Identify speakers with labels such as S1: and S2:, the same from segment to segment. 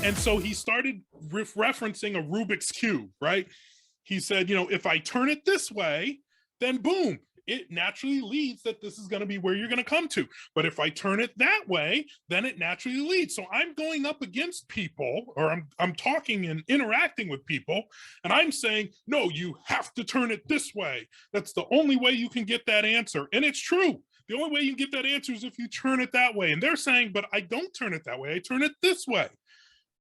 S1: And so he started referencing a Rubik's Cube, right? He said, if I turn it this way, then boom, it naturally leads that this is going to be where you're going to come to. But if I turn it that way, then it naturally leads. So I'm going up against people, or I'm talking and interacting with people, and I'm saying, no, you have to turn it this way. That's the only way you can get that answer. And it's true. The only way you can get that answer is if you turn it that way. And they're saying, but I don't turn it that way. I turn it this way.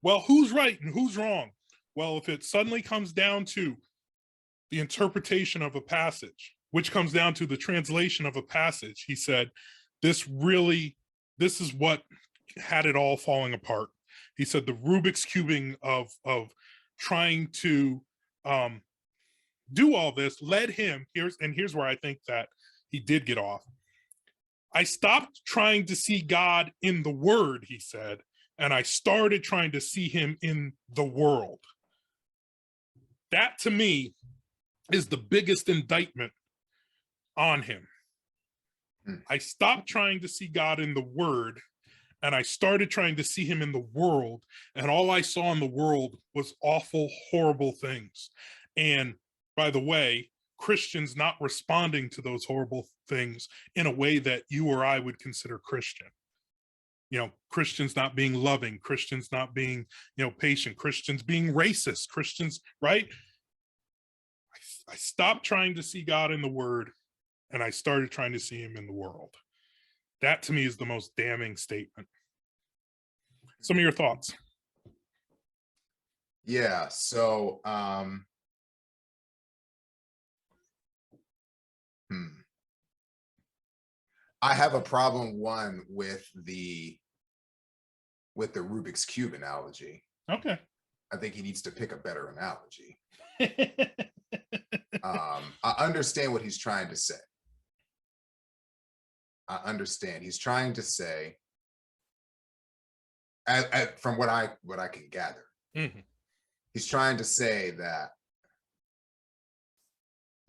S1: Well, who's right and who's wrong? Well, if it suddenly comes down to the interpretation of a passage, which comes down to the translation of a passage, he said, this is what had it all falling apart. He said the Rubik's cubing of trying to do all this led him, here's where I think that he did get off. I stopped trying to see God in the word, he said, and I started trying to see him in the world. That to me is the biggest indictment on him. I stopped trying to see God in the word, and I started trying to see him in the world, and all I saw in the world was awful, horrible things. And by the way, Christians not responding to those horrible things in a way that you or I would consider Christian. Christians not being loving, Christians not being, patient, Christians being racist, Christians, right? I stopped trying to see God in the word, and I started trying to see him in the world. That to me is the most damning statement. Some of your thoughts?
S2: Yeah, so I have a problem, one, with the Rubik's Cube analogy.
S1: Okay.
S2: I think he needs to pick a better analogy. I understand what he's trying to say. I understand. He's trying to say, from what I can gather, he's trying to say that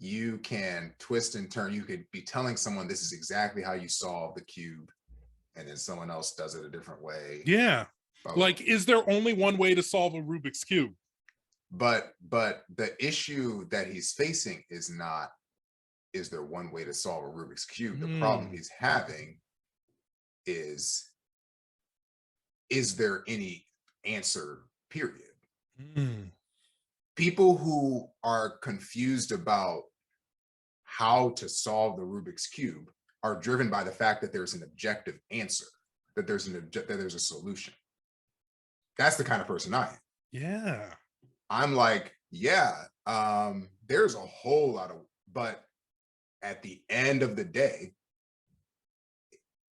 S2: you can twist and turn. You could be telling someone this is exactly how you solve the cube, and then someone else does it a different way.
S1: Yeah. Like, is there only one way to solve a Rubik's Cube?
S2: But the issue that he's facing is not, is there one way to solve a Rubik's Cube? The problem he's having is there any answer, period? People who are confused about how to solve the Rubik's Cube are driven by the fact that there's an objective answer, that there's a solution. That's the kind of person I am.
S1: Yeah.
S2: I'm like, yeah, there's a whole lot of, but at the end of the day,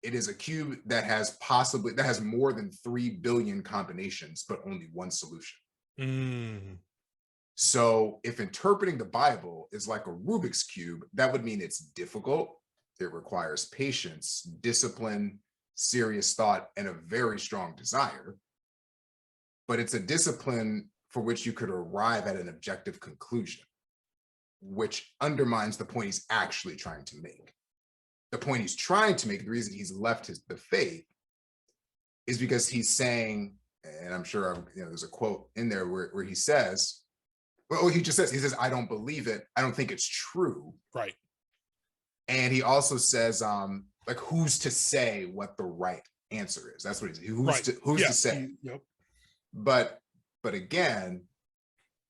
S2: it is a cube that has more than 3 billion combinations, but only one solution. So if interpreting the Bible is like a Rubik's Cube, that would mean it's difficult. It requires patience, discipline, serious thought, and a very strong desire. But it's a discipline for which you could arrive at an objective conclusion, which undermines the point he's actually trying to make. The point he's trying to make, the reason he's left the faith, is because he's saying, and I'm sure there's a quote in there where he says, well, he says, I don't believe it. I don't think it's true.
S1: Right.
S2: And he also says, like, who's to say what the right answer is? That's what he's, who's to say?
S1: Yep.
S2: But again,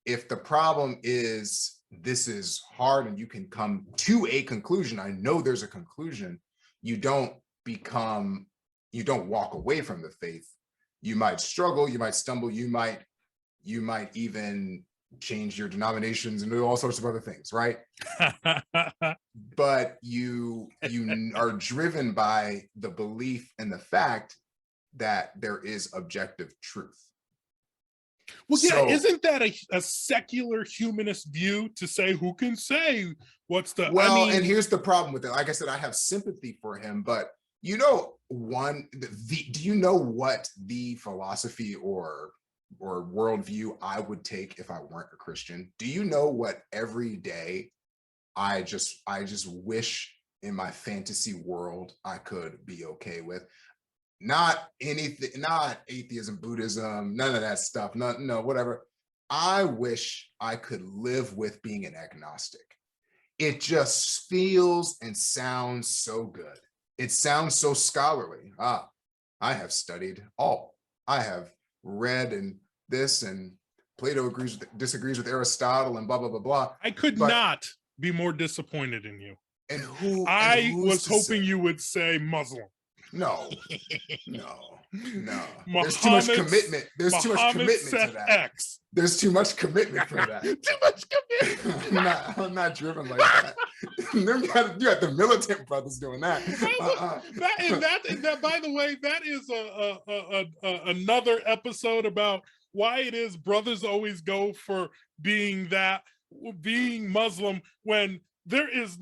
S2: if the problem is this is hard and you can come to a conclusion, I know there's a conclusion, you don't walk away from the faith. You might struggle, you might stumble, you might even change your denominations and do all sorts of other things, right? But you are driven by the belief and the fact that there is objective truth.
S1: Well, yeah, isn't that a secular humanist view to say, who can say what's the...
S2: Well, and here's the problem with it. Like I said, I have sympathy for him, but do you know what the philosophy or worldview I would take if I weren't a Christian? Do you know what every day I just wish in my fantasy world I could be okay with? not anything, not atheism, Buddhism, none of that stuff. No, whatever. I wish I could live with being an agnostic. It just feels and sounds so good. It sounds so scholarly. I have studied all. I have read and this, and Plato disagrees with Aristotle and blah, blah, blah, blah.
S1: I could not be more disappointed in you.
S2: And
S1: I was hoping you would say Muslim.
S2: No. There's too much commitment. There's too much commitment
S1: Seth
S2: to that.
S1: X.
S2: There's too much commitment for that.
S1: Too much commitment.
S2: I'm not driven like that. You got the militant brothers doing that.
S1: That by the way, that is another episode about why it is brothers always go for being Muslim when there is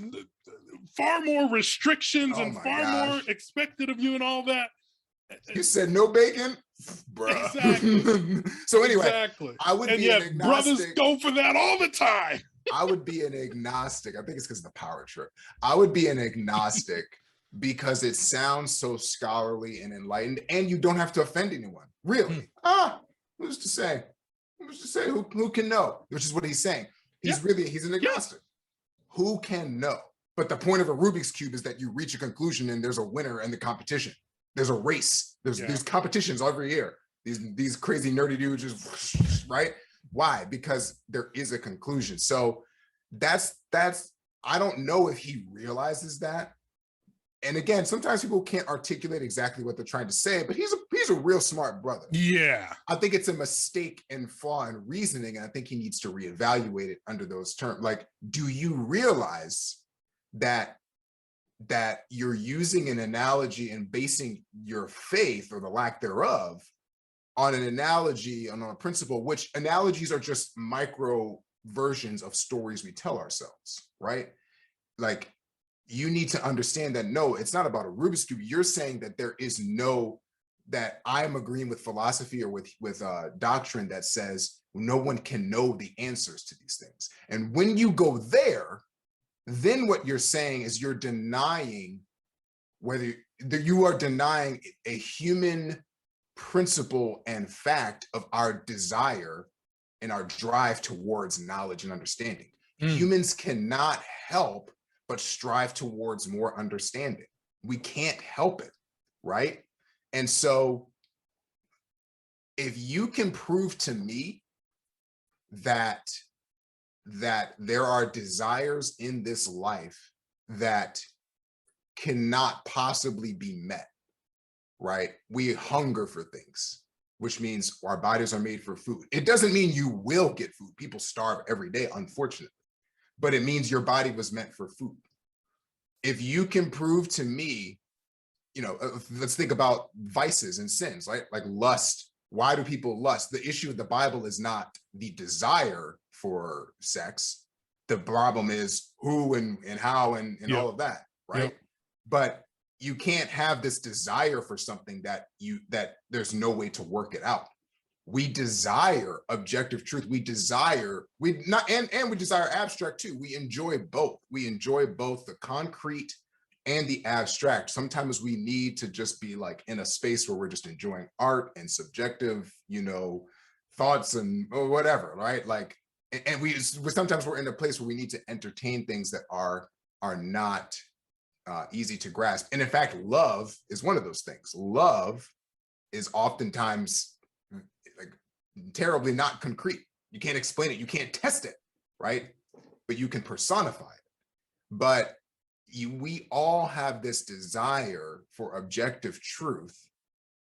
S1: far more restrictions and far more expected of you and all that.
S2: You said no bacon, bruh. Exactly. So anyway, I would be an agnostic.
S1: Brothers go for that all the time.
S2: I would be an agnostic. I think it's because of the power trip. I would be an agnostic because it sounds so scholarly and enlightened, and you don't have to offend anyone. Really? Who's to say? Who's to say? Who can know? Which is what he's saying. He's an agnostic. Who can know? But the point of a Rubik's Cube is that you reach a conclusion and there's a winner in the competition. There's a race. There's competitions every year. These crazy nerdy dudes just, right? Why? Because there is a conclusion. So that's I don't know if he realizes that. And again, sometimes people can't articulate exactly what they're trying to say, but he's a real smart brother.
S1: Yeah.
S2: I think it's a mistake and flaw in reasoning, and I think he needs to reevaluate it under those terms. Like, do you realize that you're using an analogy and basing your faith or the lack thereof on an analogy, on a principle, which analogies are just micro versions of stories we tell ourselves, right? Like, you need to understand that, no, it's not about a Rubik's Cube. You're saying that there is that I'm agreeing with philosophy or with doctrine that says no one can know the answers to these things. And when you go there, then what you're saying is you're denying you are denying a human principle and fact of our desire and our drive towards knowledge and understanding. Humans cannot help but strive towards more understanding. We can't help it, right? And so if you can prove to me that there are desires in this life that cannot possibly be met, right? We hunger for things, which means our bodies are made for food. It doesn't mean you will get food. People starve every day, unfortunately, but it means your body was meant for food. If you can prove to me, let's think about vices and sins, right? Like lust. Why do people lust? The issue of the Bible is not the desire for sex. The problem is who and how and all of that, right? But you can't have this desire for something that there's no way to work it out. We desire objective truth. We desire abstract too. We enjoy both. We enjoy both the concrete and the abstract. Sometimes we need to just be like in a space where we're just enjoying art and subjective, thoughts and or whatever, right? Like, and sometimes we're in a place where we need to entertain things that are not easy to grasp. And in fact, love is one of those things. Love is oftentimes like terribly not concrete. You can't explain it. You can't test it, right? But you can personify it. But we all have this desire for objective truth,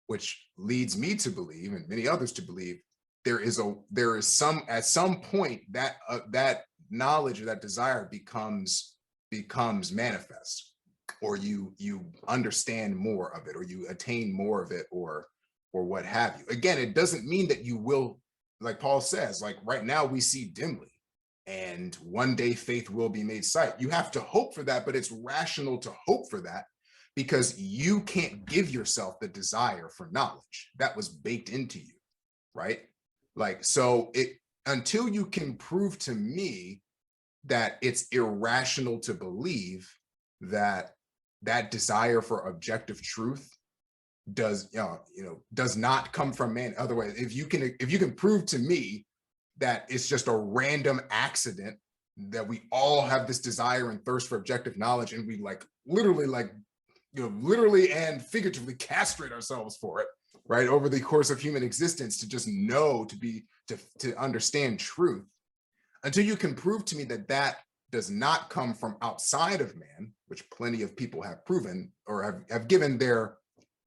S2: which leads me to believe, and many others to believe, at some point that knowledge or that desire becomes manifest, or you understand more of it, or you attain more of it, or what have you. Again, it doesn't mean that you will, like Paul says, like right now we see dimly, and one day faith will be made sight. You have to hope for that, but it's rational to hope for that because you can't give yourself the desire for knowledge that was baked into you, right? Like, so until you can prove to me that it's irrational to believe that desire for objective truth does not come from man. Otherwise, if you can prove to me that it's just a random accident, that we all have this desire and thirst for objective knowledge, and we literally and figuratively castrate ourselves for it, right, over the course of human existence, to just know, to understand truth, until you can prove to me that that does not come from outside of man, which plenty of people have proven or have given their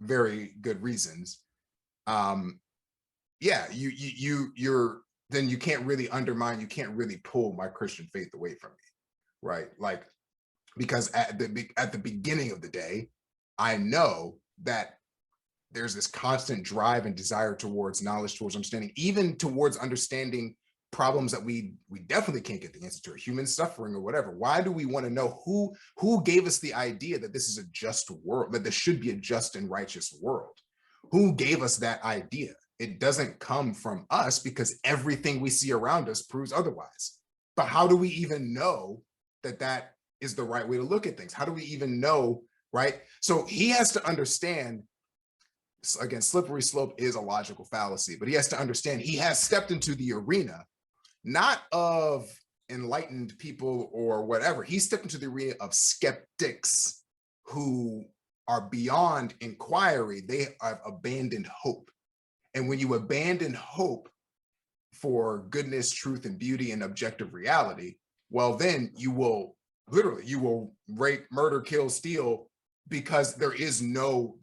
S2: very good reasons. Yeah, you're then you can't really undermine, you can't really pull my Christian faith away from me, right? Like, because at the beginning of the day, I know that there's this constant drive and desire towards knowledge, towards understanding, even towards understanding problems that we definitely can't get the answer to, human suffering or whatever. Why do we want to know who gave us the idea that this is a just world, that this should be a just and righteous world? Who gave us that idea? It doesn't come from us, because everything we see around us proves otherwise. But how do we even know that that is the right way to look at things? How do we even know, right? So he has to understand, again, slippery slope is a logical fallacy, but he has to understand he has stepped into the arena, not of enlightened people or whatever. He stepped into the arena of skeptics who are beyond inquiry. They have abandoned hope. And when you abandon hope for goodness, truth, and beauty and objective reality, well, then you will rape, murder, kill, steal, because there is no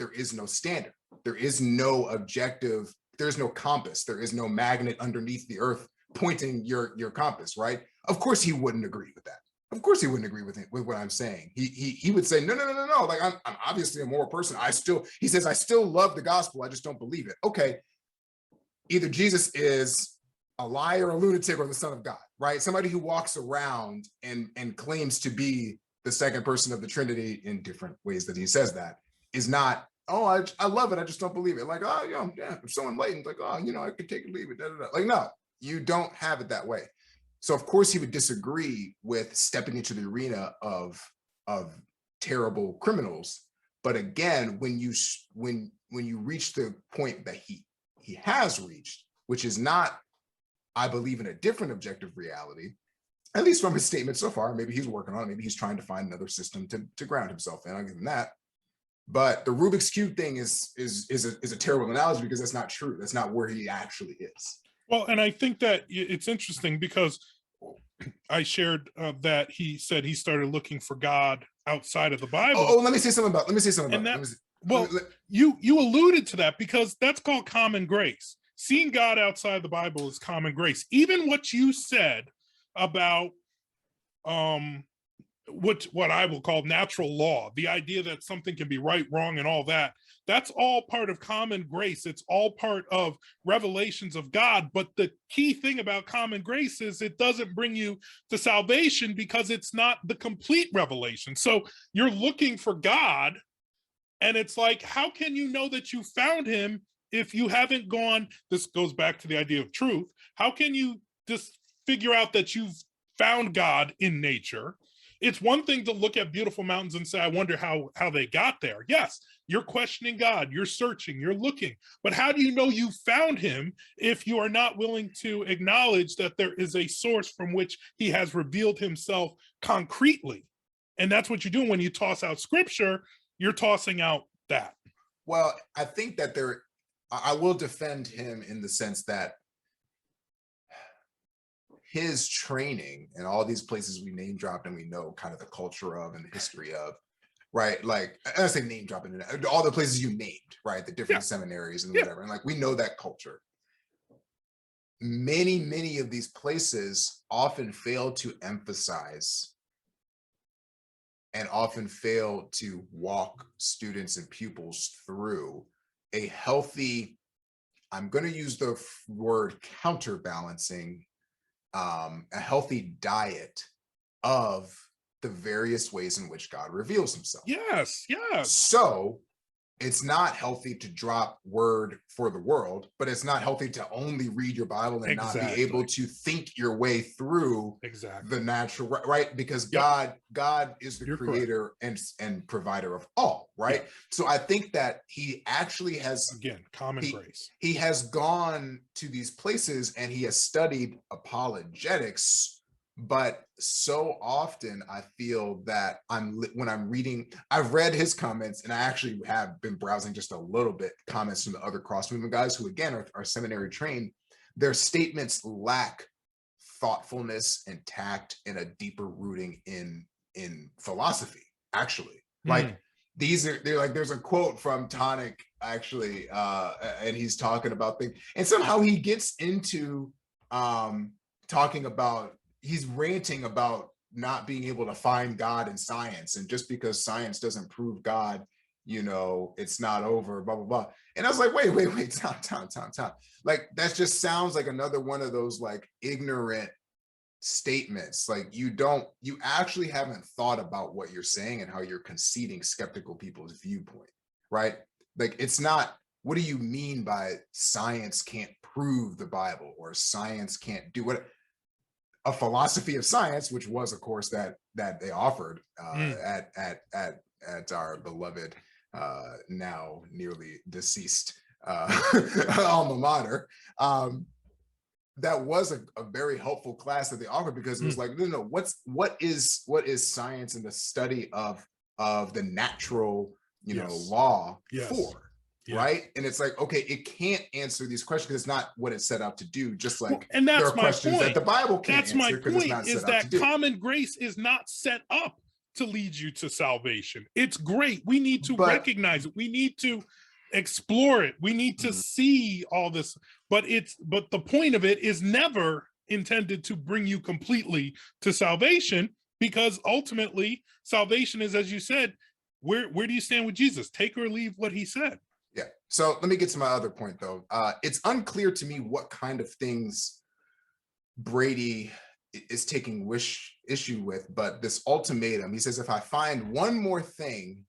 S2: standard. There is no objective, there's no compass, there is no magnet underneath the earth pointing your compass, right? Of course he wouldn't agree with that. Of course he wouldn't agree with what I'm saying. He would say, no. Like, I'm obviously a moral person. He says, I still love the gospel, I just don't believe it. Okay, either Jesus is a liar, a lunatic, or the Son of God, right? Somebody who walks around and claims to be the second person of the Trinity in different ways that he says that is not, oh, I love it, I just don't believe it. Like, oh, yeah, I'm so enlightened, like, oh, I could take it, leave it, Like, no, you don't have it that way. So of course he would disagree with stepping into the arena of terrible criminals. But again, when you reach the point that he has reached, which is not, I believe in a different objective reality, at least from his statement so far. Maybe he's working on it. Maybe he's trying to find another system to ground himself in. I'll give him that. But the Rubik's Cube thing is a terrible analogy, because that's not true. That's not where he actually is.
S1: Well, and I think that it's interesting, because I shared that he said he started looking for God outside of the Bible.
S2: Oh, let me say something about
S1: that. You alluded to that, because that's called common grace. Seeing God outside the Bible is common grace. Even what you said about what I will call natural law, the idea that something can be right, wrong, and all that, that's all part of common grace. It's all part of revelations of God. But the key thing about common grace is it doesn't bring you to salvation, because it's not the complete revelation. So you're looking for God, and it's like, how can you know that you found him if you haven't gone? This goes back to the idea of truth. How can you just figure out that you've found God in nature? It's one thing to look at beautiful mountains and say, I wonder how they got there. Yes, you're questioning God, you're searching, you're looking. But how do you know you found him if you are not willing to acknowledge that there is a source from which he has revealed himself concretely? And that's what you're doing when you toss out scripture. You're tossing out that.
S2: Well, I think that I will defend him in the sense that his training and all these places we name dropped and we know kind of the culture of and the history of, right? Like, I say name dropping, all the places you named, right? The different seminaries and whatever. And like, we know that culture. Many of these places often fail to emphasize and often fail to walk students and pupils through a healthy, I'm going to use the word counterbalancing, a healthy diet of the various ways in which God reveals himself.
S1: Yes.
S2: So it's not healthy to drop word for the world, but it's not healthy to only read your Bible and not be able to think your way through the natural, right? Because God is the creator and provider of all, right? So I think that he actually has,
S1: again, common grace.
S2: He has gone to these places and he has studied apologetics. But so often I feel that when I'm reading, I've read his comments, and I actually have been browsing just a little bit comments from the other cross movement guys who again are seminary trained. Their statements lack thoughtfulness and tact and a deeper rooting in philosophy, actually. Like they're like, there's a quote from Phanatik actually, and he's talking about things, and somehow he gets into talking about, he's ranting about not being able to find God in science. And just because science doesn't prove God, you know, it's not over, blah, blah, blah. And I was like, wait, time. Like, that just sounds like another one of those like ignorant statements. Like you actually haven't thought about what you're saying and how you're conceding skeptical people's viewpoint, right? Like, it's not, what do you mean by science can't prove the Bible or science can't do what? A philosophy of science, which was a course that they offered at our beloved, now nearly deceased alma mater. That was a very helpful class that they offered, because it was like, no, what is science and the study of the natural, law for? Right. And it's like, okay, it can't answer these questions because it's not what it's set out to do. Just like,
S1: and that's
S2: there are questions that the Bible can't
S1: answer.
S2: That's my point,
S1: is that common grace is not set up to lead you to salvation. It's great. We need to recognize it. We need to explore it. We need to see all this, but the point of it is never intended to bring you completely to salvation, because ultimately salvation is, as you said, where do you stand with Jesus? Take or leave what he said.
S2: Yeah. So let me get to my other point, though. It's unclear to me what kind of things Brady is taking issue with, but this ultimatum, he says, if I find one more thing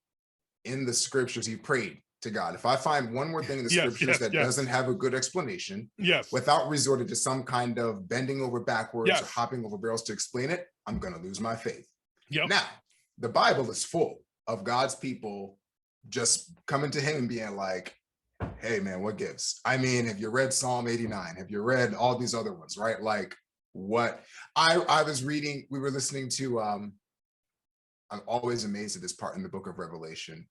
S2: in the scriptures, he prayed to God, if I find one more thing in the scriptures that doesn't have a good explanation, without resorting to some kind of bending over backwards or hopping over barrels to explain it, I'm going to lose my faith. Now, the Bible is full of God's people just coming to him and being like, hey man, what gives? I mean, have you read Psalm 89? Have you read all these other ones, right? Like, what I was reading, we were listening to, I'm always amazed at this part in the book of Revelation.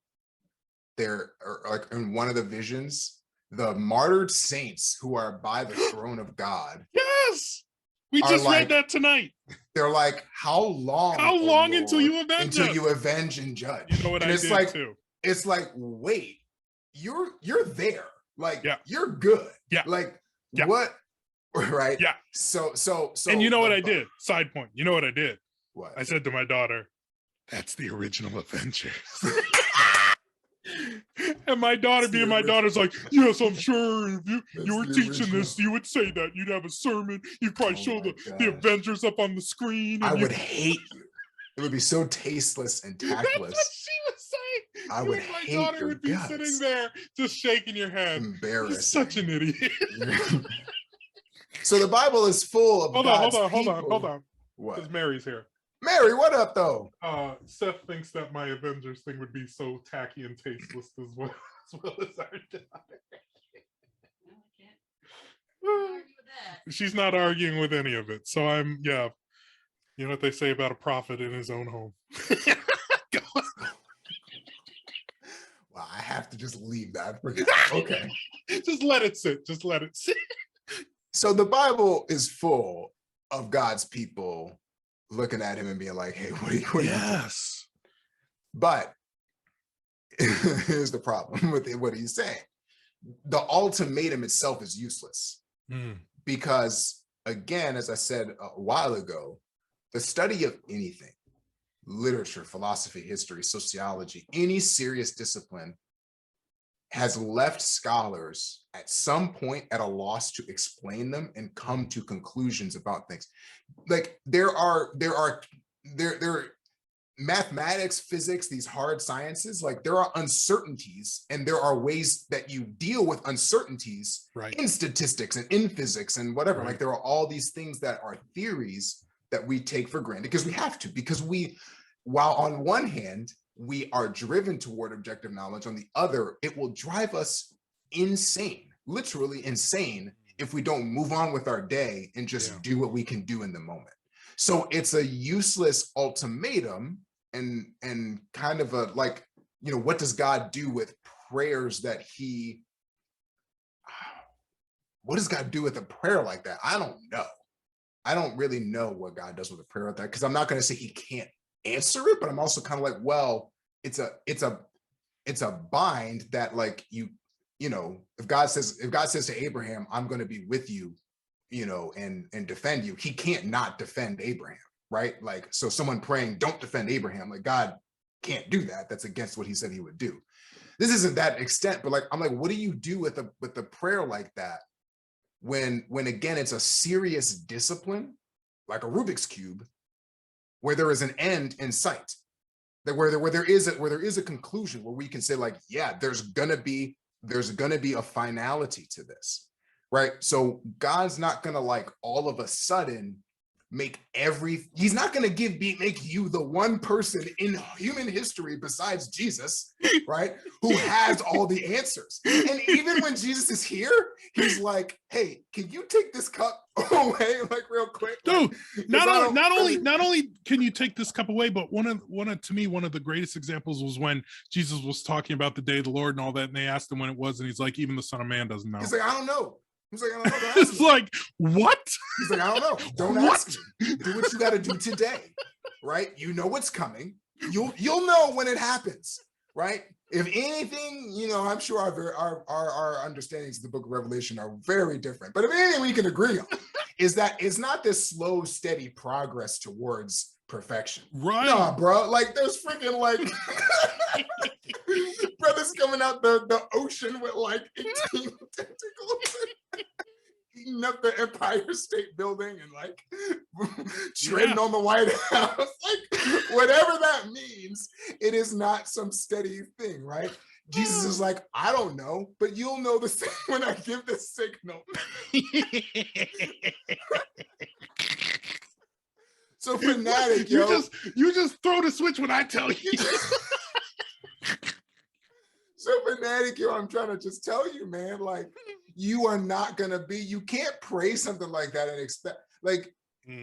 S2: There are, like, in one of the visions, the martyred saints who are by the throne of God.
S1: Yes, we just read that tonight.
S2: They're like, how long
S1: Lord, until you
S2: avenge and judge?
S1: You know what, and I did too.
S2: It's like, wait, you're there, like, you're good, like, what, right? So
S1: and you know what I did? Side point, you know what I did?
S2: What?
S1: I said to my daughter, that's the original Avengers. And my daughter, being my daughter's like, yes, I'm sure if you were teaching this, you would say that. You'd have a sermon. You'd probably show the Avengers up on the screen.
S2: I would hate you. It would be so tasteless and tactless.
S1: That's what she was saying.
S2: I would hate your guts. My daughter would be
S1: sitting there just shaking your head.
S2: Embarrassing.
S1: You're such an idiot.
S2: So the Bible is full of God's people.
S1: Hold on.
S2: What?
S1: Because Mary's here.
S2: Mary, what up, though?
S1: Seth thinks that my Avengers thing would be so tacky and tasteless as well as our daughter. She's not arguing with any of it. So I'm, you know what they say about a prophet in his own home.
S2: Well, I have to just leave that. Okay.
S1: Just let it sit. Just let it sit.
S2: So the Bible is full of God's people looking at him and being like, hey, what are you doing? But here's the problem with what he's saying. The ultimatum itself is useless. Because, again, as I said a while ago, the study of anything, literature, philosophy, history, sociology, any serious discipline, has left scholars at some point at a loss to explain them and come to conclusions about things. Like, there mathematics, physics, these hard sciences, like there are uncertainties and there are ways that you deal with uncertainties in statistics and in physics and whatever. Like there are all these things that are theories that we take for granted because we have to, because while on one hand, we are driven toward objective knowledge, on the other, it will drive us insane, literally insane, if we don't move on with our day and just do what we can do in the moment. So it's a useless ultimatum and kind of a like, what does God do with prayers that what does God do with a prayer like that? I don't know. I don't really know what God does with a prayer like that, because I'm not going to say he can't answer it, but I'm also kind of like, well, it's a bind that like if God says to Abraham, I'm going to be with you, and defend you, he can't not defend Abraham, right? Like, so someone praying, don't defend Abraham, like God can't do that. That's against what he said he would do. This isn't that extent, but like, I'm like, what do you do with a prayer like that when again, it's a serious discipline, like a Rubik's Cube, where there is an end in sight, that where there is a conclusion where we can say like, yeah, there's gonna be a finality to this, right? So God's not gonna like all of a sudden he's not gonna make you the one person in human history besides Jesus, right, who has all the answers. And even when Jesus is here, he's like, hey, can you take this cup away, like real quick?
S1: Dude, like, not only can you take this cup away, but one of the greatest examples was when Jesus was talking about the day of the Lord and all that, and they asked him when it was, and he's like, even the Son of Man doesn't know.
S2: He's like, I don't know. He's like, I don't know.
S1: It's like, what?
S2: He's like, I don't know. Don't ask me. Do what you got to do today, right? You know what's coming. You'll know when it happens, right? If anything, I'm sure our understandings of the book of Revelation are very different. But if anything we can agree on is that it's not this slow, steady progress towards perfection.
S1: Right.
S2: No, bro. Like there's freaking like brothers coming out the ocean with like 18 tentacles. Eating up the Empire State Building and like treading on the White House, like whatever that means, it is not some steady thing, right? Jesus is like, I don't know, but you'll know the same when I give the signal. So Phanatik,
S1: you just throw the switch when I tell you.
S2: So Phanatik, I'm trying to just tell you, man, like you are not gonna you can't pray something like that and expect like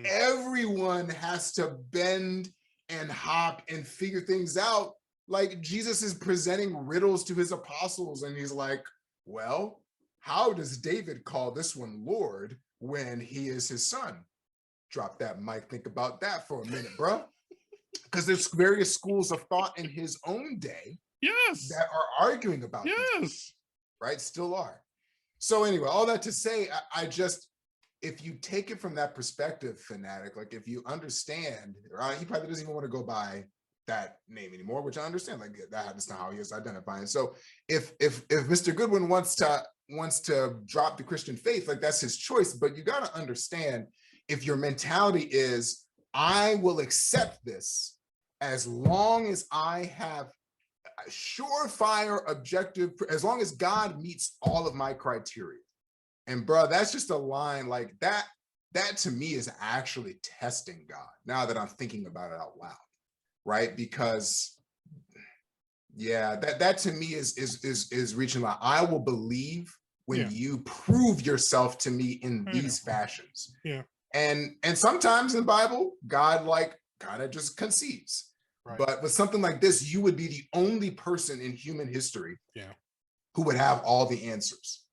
S2: everyone has to bend and hop and figure things out. Like Jesus is presenting riddles to his apostles and he's like, well, how does David call this one Lord when he is his son? Drop that mic, think about that for a minute, bro. Because there's various schools of thought in his own day that are arguing about this, right? Still are. So anyway, all that to say, I just, if you take it from that perspective, Phanatik, like if you understand, he probably doesn't even want to go by that name anymore, which I understand, like that's not how he is identifying. So if Mr. Goodwin wants to drop the Christian faith, like that's his choice, but you got to understand, if your mentality is, I will accept this as long as I have surefire objective, as long as God meets all of my criteria. And bro, that's just a line like that to me is actually testing God, now that I'm thinking about it out loud, right? Because that to me is reaching out. I will believe when you prove yourself to me in these fashions. And sometimes in the Bible, God like kind of just concedes. Right. But with something like this, you would be the only person in human history who would have all the answers.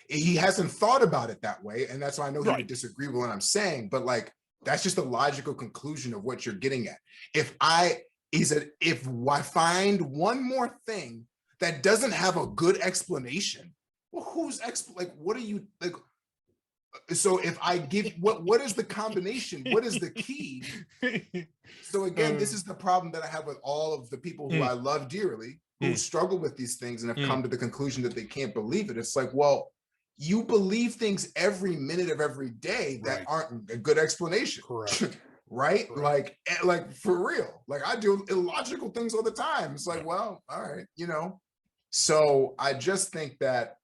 S2: He hasn't thought about it that way, and that's why I know he would disagree with what I'm saying, but like that's just a logical conclusion of what you're getting at. If I find one more thing that doesn't have a good explanation, well, what are you like? So if I give what is the combination? What is the key? So again, this is the problem that I have with all of the people who I love dearly, who struggle with these things and have come to the conclusion that they can't believe it. It's like, well, you believe things every minute of every day that aren't a good explanation.
S1: Correct.
S2: right?
S1: Right.
S2: Like for real. Like I do illogical things all the time. It's like, well, all right, you know. So I just think that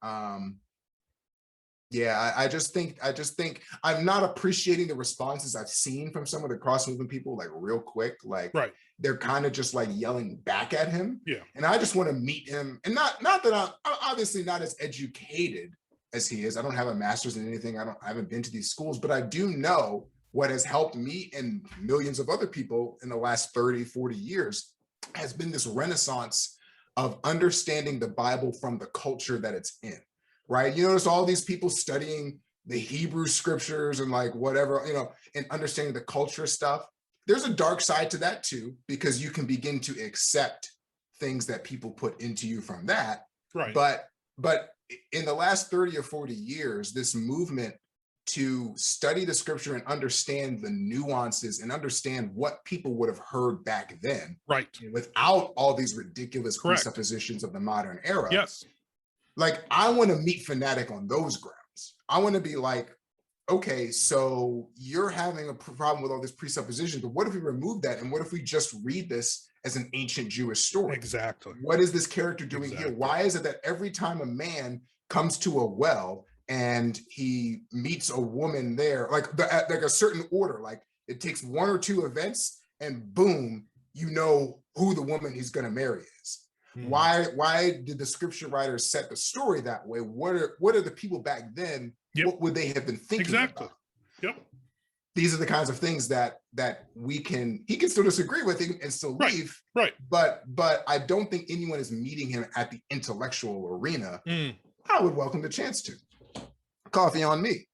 S2: yeah, I just think I'm not appreciating the responses I've seen from some of the cross movement people like real quick. Like
S1: Right.
S2: they're kind of just like yelling back at him.
S1: Yeah.
S2: And I just want to meet him. And not that I'm obviously not as educated as he is. I don't have a master's in anything. I haven't been to these schools, but I do know what has helped me and millions of other people in the last 30, 40 years has been this renaissance of understanding the Bible from the culture that it's in. Right? You notice all these people studying the Hebrew scriptures and like whatever, you know, and understanding the culture stuff. There's a dark side to that too, because you can begin to accept things that people put into you from that.
S1: Right.
S2: But in the last 30 or 40 years, this movement to study the scripture and understand the nuances and understand what people would have heard back then,
S1: Right,
S2: without all these ridiculous
S1: correct,
S2: presuppositions of the modern era.
S1: yes,
S2: Like I want to meet Phanatik on those grounds. I want to be like, okay, so you're having a problem with all this presupposition, but what if we remove that? And what if we just read this as an ancient Jewish story?
S1: exactly.
S2: What is this character doing
S1: Exactly.
S2: here? Why is it that every time a man comes to a well and he meets a woman there, like a certain order, like it takes one or two events and boom, you know who the woman he's going to marry is. Why did the scripture writers set the story that way? What are the people back then?
S1: Yep.
S2: What would they have been thinking
S1: Exactly.
S2: about?
S1: Yep.
S2: These are the kinds of things that he can still disagree with and still leave.
S1: Right.
S2: But I don't think anyone is meeting him at the intellectual arena. I would welcome the chance to. Coffee on me.